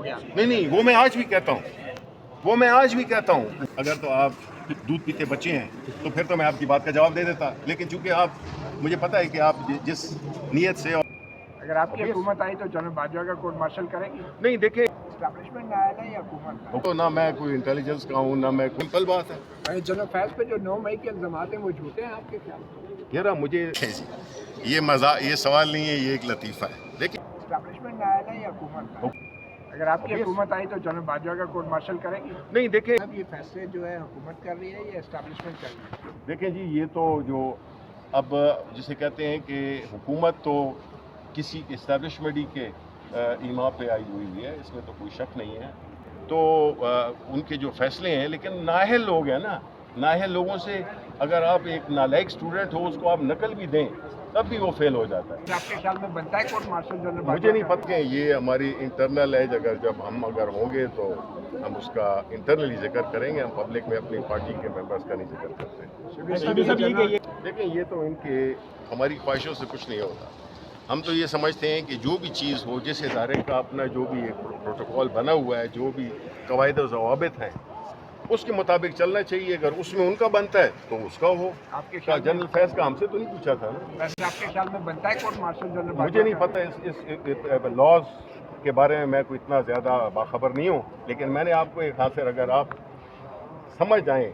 गया। नहीं, वो मैं आज भी कहता हूँ, अगर तो आप दूध पीते बच्चे हैं तो फिर तो मैं आपकी बात का जवाब दे देता, लेकिन चूंकि आप, मुझे पता है कि आप जिस नीयत से, अगर आपकी हुकूमत आई तो जनरल बाजवा का कोर्ट मार्शल करेगी? नहीं देखे एस्टैब्लिशमेंट आया है या हुकूमत का? तो ना मैं कोई इंटेलिजेंस का हूँ ना मैं, सिंपल बात है। जनरल फैज पे जो 9 मई के इल्जामात हैं वो झूठे हैं आपके ख्याल से? यार मुझे ये सवाल नहीं है, ये एक लतीफ़ा है। देखिए एस्टैब्लिशमेंट आया है या हुकूमत का? अगर आपकी हुकूमत आई तो जनरल बाजवा का कोर्ट मार्शल करेगी? नहीं देखे, अब ये फैसले जो है हुकूमत कर रही है या एस्टैब्लिशमेंट कर रही है? देखें जी, ये तो जो अब जिसे कहते हैं कि हुकूमत तो किसी इस्टेब्लिशमेंट ही के ईमा पे आई हुई है, इसमें तो कोई शक नहीं है। तो उनके जो फैसले हैं, लेकिन नाअहल लोग हैं ना, नाअहल लोगों से अगर आप एक नालायक स्टूडेंट हो, उसको आप नकल भी दें तब भी वो फेल हो जाता है। आपके ख्याल में बनता है कोर्ट मार्शल जनरल? मुझे नहीं पता कि ये हमारी इंटरनल है, जब हम होंगे तो हम उसका इंटरनली जिक्र करेंगे, हम पब्लिक में अपनी पार्टी के मेंबर्स का नहीं जिक्र करते। देखिए ये तो इनके, हमारी ख्वाहिशों से कुछ नहीं होता। हम तो ये समझते हैं कि जो भी चीज़ हो, जिस इदारे का अपना जो भी एक प्रोटोकॉल बना हुआ है, जो भी कवायद और ज़वाबित हैं, उसके मुताबिक चलना चाहिए। अगर उसमें उनका बनता है तो उसका हो। आपके क्या जनरल फैज का हमसे तो नहीं पूछा था ना? वैसे आपके ख्याल में बनता है कोर्ट मार्शल जनरल? मुझे नहीं पता इस लॉज के बारे में, मैं कोई इतना ज़्यादा बाखबर नहीं हूँ, लेकिन मैंने आपको एक हासिल, अगर आप समझ जाएँ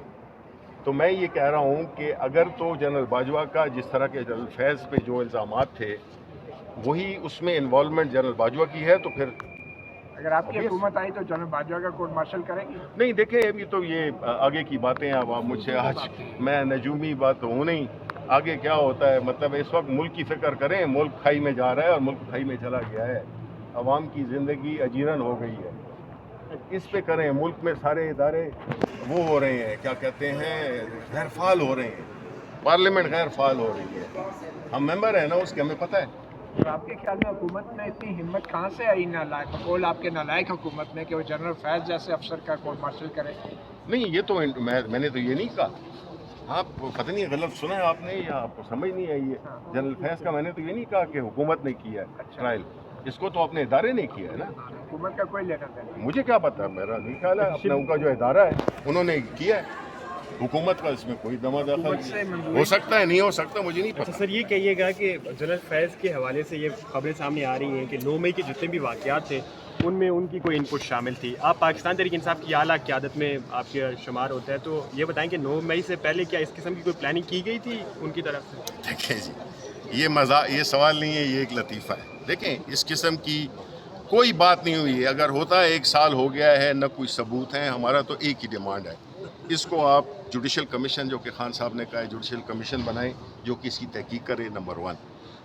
तो मैं ये कह रहा हूँ कि अगर तो जनरल बाजवा का जिस तरह के जनरल फैज़ पे जो इल्ज़ामात थे, वही उसमें इन्वॉल्वमेंट जनरल बाजवा की है, तो फिर अगर आपकी हुकूमत आई तो जनरल बाजवा का कोर्ट मार्शल करेगी? नहीं देखे, अभी तो ये आगे की बातें हैं। अब आप मुझसे आज, मैं नजूमी बात तो हूँ नहीं, आगे क्या होता है, मतलब इस वक्त मुल्क की फ़िक्र करें। मुल्क खाई में जा रहा है और मुल्क खाई में चला गया है, अवाम की ज़िंदगी अजीरन हो गई है, इस पे करें। मुल्क में सारे इदारे वो हो रहे हैं, क्या कहते हैं, गैर फाल हो रहे हैं, पार्लियामेंट गैर फाल हो रही है। हम मेंबर हैं ना उसके, हमें पता है। तो आपके ख्याल में हुकूमत में इतनी हिम्मत कहाँ से आई, नालायक बकौल आपके नालायक हुकूमत में, कि वो जनरल फैज जैसे अफसर का कोर्ट मार्शल करे? नहीं, ये तो मैंने तो ये नहीं कहा। आप पता नहीं गलत सुना है आपने, या आपको समझ नहीं आई है। जनरल फैज का मैंने तो ये नहीं कहा कि हुकूमत ने किया है ट्रायल, इसको तो अपने इदारे ने किया है ना। हुकूमत का कोई लेना देना? मुझे क्या पता, मेरा नहीं ख्याल है। अपना उनका जो इदारा है उन्होंने किया है, हुकूमत का इसमें कोई दखल हो सकता है, नहीं हो सकता, मुझे नहीं पता। सर ये कहिएगा कि जनरल फैज़ के हवाले से ये खबरें सामने आ रही हैं कि 9 मई के जितने भी वाक़यात थे उनमें उनकी कोई इनपुट शामिल थी। आप पाकिस्तान तहरीक इंसाफ की आला क़यादत में आपके शुमार होता है, तो ये बताएं कि 9 मई से पहले क्या इस किस्म की कोई प्लानिंग की गई थी उनकी तरफ से? देखिए जी, ये सवाल नहीं है, ये एक लतीफ़ा है। देखें, इस किस्म की कोई बात नहीं हुई है। अगर होता है, 1 साल हो गया है, न कोई सबूत है, हमारा तो एक ही डिमांड है, इसको आप जुडिशल कमीशन, जो कि खान साहब ने कहा है, जुडिशल कमीशन बनाएं जो कि इसकी तहकीक करे, नंबर 1।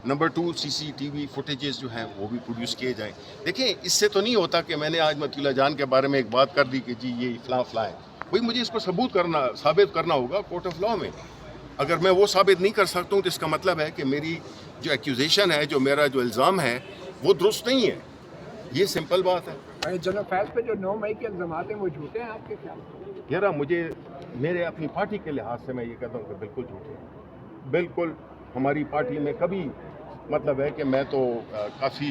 नंबर 2, CCTV फुटेजेस जो हैं वो भी प्रोड्यूस किए जाएं। देखिए, इससे तो नहीं होता कि मैंने आज मतीउल्लाह जान के बारे में एक बात कर दी कि जी ये फलां है, भाई मुझे इसको साबित करना होगा कोर्ट ऑफ लॉ में। अगर मैं वो साबित नहीं कर सकता हूँ तो इसका मतलब है कि मेरी जो एक्यूजेशन है, जो मेरा जो इल्ज़ाम है, वो दुरुस्त नहीं है। ये सिंपल बात है। जनरल फैज पे जो 9 मई के इल्जामात हैं वो झूठे हैं आपके ख्याल में? यार मेरे अपनी पार्टी के लिहाज से मैं ये कहता हूँ कि बिल्कुल झूठे हैं। बिल्कुल हमारी पार्टी में कभी, मतलब है कि मैं तो काफ़ी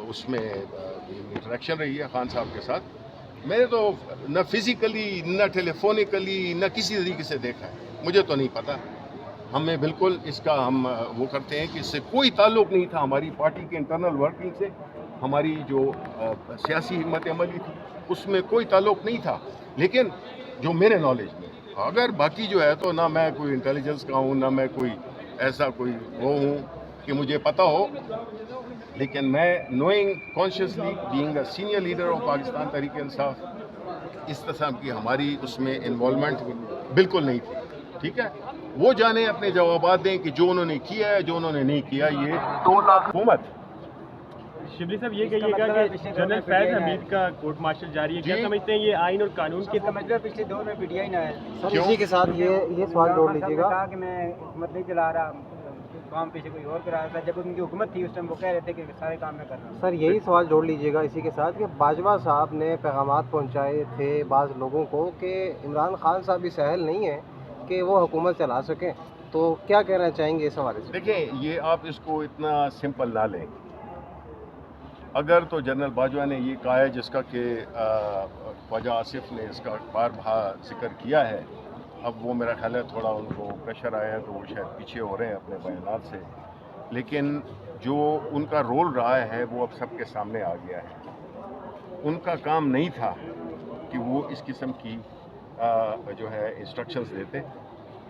उसमें इंटरेक्शन रही है खान साहब के साथ। मैंने तो न फिज़िकली, न टेलीफोनिकली, न किसी तरीके से देखा है, मुझे तो नहीं पता। हमें बिल्कुल इसका हम वो करते हैं कि इससे कोई ताल्लुक़ नहीं था हमारी पार्टी के इंटरनल वर्किंग से। हमारी जो सियासी हिम्मत अमली थी उसमें कोई ताल्लुक़ नहीं था। लेकिन जो मेरे नॉलेज में, अगर बाकी जो है तो ना मैं कोई इंटेलिजेंस का हूँ, ना मैं कोई ऐसा कोई वो हूँ कि मुझे पता हो, लेकिन मैं knowing consciously being a senior leader of Pakistan Tehreek Insaf, इस तरह की हमारी उसमें इन्वॉल्वमेंट बिल्कुल नहीं थी। ठीक है, वो जाने, अपने जवाबात दें कि जो उन्होंने किया है, जो उन्होंने नहीं किया। ये हुकूमत। शिबली साहब ये कहिएगा कि जनरल फैज़ हमीद का कोर्ट मार्शल जारी है, क्या समझते हैं ये आइन और कानून की पिछले दौर में पीटीआई ना है? सर इसी के साथ ये सवाल जोड़ लीजिएगा कहा कि मैं हुकूमत नहीं चला रहा, काम पीछे कोई और करा रहा था। जब उनकी हुकूमत थी उस टाइम वो कह रहे थे कि सारे काम मैं कर रहा हूँ। सर यही सवाल जोड़ लीजिएगा इसी के साथ कि बाजवा साहब ने पैगामात पहुंचाए थे बाज़ लोगों को कि इमरान खान साहब भी सहल नहीं है कि वो हुकूमत चला सकें, तो क्या कहना चाहेंगे इस हवाले से? देखिए, ये आप इसको इतना सिंपल ना लें। اگر تو جنرل باجوہ نے یہ کہا ہے جس کا کہ خواجہ آصف نے اس کا بار بار ذکر کیا ہے، اب وہ میرا خیال ہے تھوڑا ان کو پریشر آیا ہے تو وہ شاید پیچھے ہو رہے ہیں اپنے بیانات سے، لیکن جو ان کا رول رہا ہے وہ اب سب کے سامنے آ گیا ہے۔ ان کا کام نہیں تھا کہ وہ اس قسم کی جو ہے انسٹرکشنز دیتے،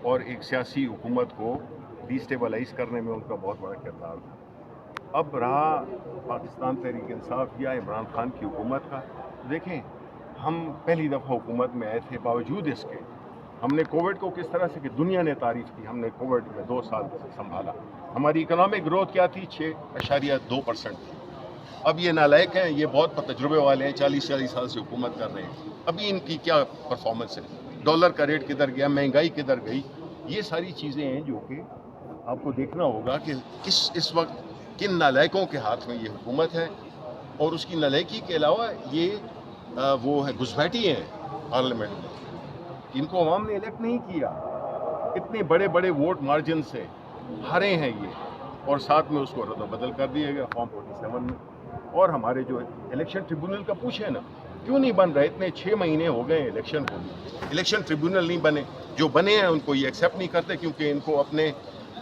اور ایک سیاسی حکومت کو ڈیسٹیبلائز کرنے میں ان کا بہت بڑا کردار تھا۔ اب رہا پاکستان تحریک انصاف یا عمران خان کی حکومت کا، دیکھیں ہم پہلی دفعہ حکومت میں آئے تھے، باوجود اس کے ہم نے کووڈ کو کس طرح سے کہ دنیا نے تعریف کی، ہم نے کووڈ میں 2 سال سنبھالا۔ ہماری اکنامک گروتھ کیا تھی؟ 6.2% تھی۔ اب یہ نالائق ہیں، یہ بہت تجربے والے ہیں، 40 سال سے حکومت کر رہے ہیں، ابھی ان کی کیا پرفارمنس ہے؟ ڈالر کا ریٹ کدھر گیا، مہنگائی کدھر گئی؟ یہ ساری چیزیں ہیں جو کہ آپ کو دیکھنا ہوگا کہ اس وقت کن نالائقوں کے ہاتھ میں یہ حکومت ہے، اور اس کی نالائقی کے علاوہ یہ وہ ہے گھسپیٹی ہیں پارلیمنٹ میں، ان کو عوام نے الیکٹ نہیں کیا، اتنے بڑے بڑے ووٹ مارجن سے ہارے ہیں یہ، اور ساتھ میں اس کو رد و بدل کر دیا گیا فارم 47 میں۔ اور ہمارے جو الیکشن ٹریبونل کا پوچھے نا کیوں نہیں بن رہا؟ اتنے 6 مہینے ہو گئے الیکشن کو، الیکشن ٹریبونل نہیں بنے، جو بنے ہیں ان کو یہ ایکسیپٹ نہیں کرتے، کیونکہ ان کو اپنے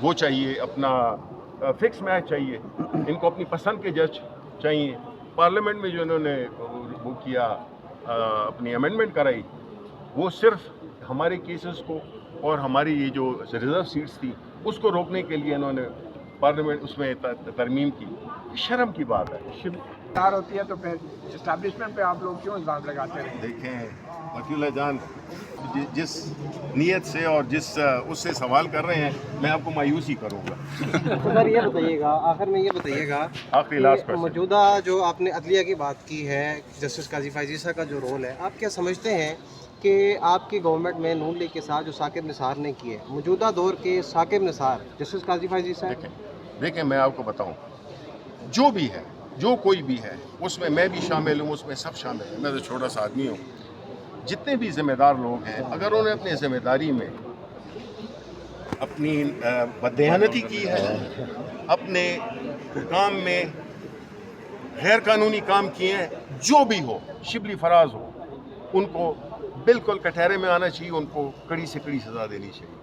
وہ چاہیے، اپنا فکس میچ چاہیے، ان کو اپنی پسند کے جج چاہیے۔ پارلیمنٹ میں جو انہوں نے وہ کیا، اپنی امینڈمنٹ کرائی، وہ صرف ہمارے کیسز کو اور ہماری یہ جو ریزرو سیٹس تھی اس کو روکنے کے لیے انہوں نے پارلیمنٹ اس میں ترمیم کی۔ شرم کی بات ہے۔ کار ہوتی ہے تو پھر اسٹیبلشمنٹ پہ آپ لوگ کیوں الزام لگاتے ہیں؟ دیکھیں وکیل جان، جس نیت سے اور جس اس سے سوال کر رہے ہیں میں آپ کو مایوس ہی کروں گا۔ تو سر یہ بتائیے گا، آخر میں یہ بتائیے گا آخری لاسٹ کہ کوسچن، موجودہ جو آپ نے عدلیہ کی بات کی ہے، جسٹس قاضی فائزیسا کا جو رول ہے، آپ کیا سمجھتے ہیں کہ آپ کی گورنمنٹ میں نون لیگ کے ساتھ جو ثاقب نثار نے کیے، موجودہ دور کے ثاقب نثار جسٹس قاضی فائزیسا؟ دیکھیں میں آپ کو بتاؤں، جو بھی ہے، جو کوئی بھی ہے، اس میں میں بھی شامل ہوں، اس میں سب شامل ہیں، میں تو چھوٹا سا آدمی ہوں۔ جتنے بھی ذمہ دار لوگ ہیں، اگر انہوں نے اپنے ذمہ داری میں اپنی بددیانتی کی ہے، اپنے کام میں غیر قانونی کام کیے ہیں، جو بھی ہو، شبلی فراز ہو، ان کو بالکل کٹہرے میں آنا چاہیے، ان کو کڑی سے کڑی سزا دینی چاہیے۔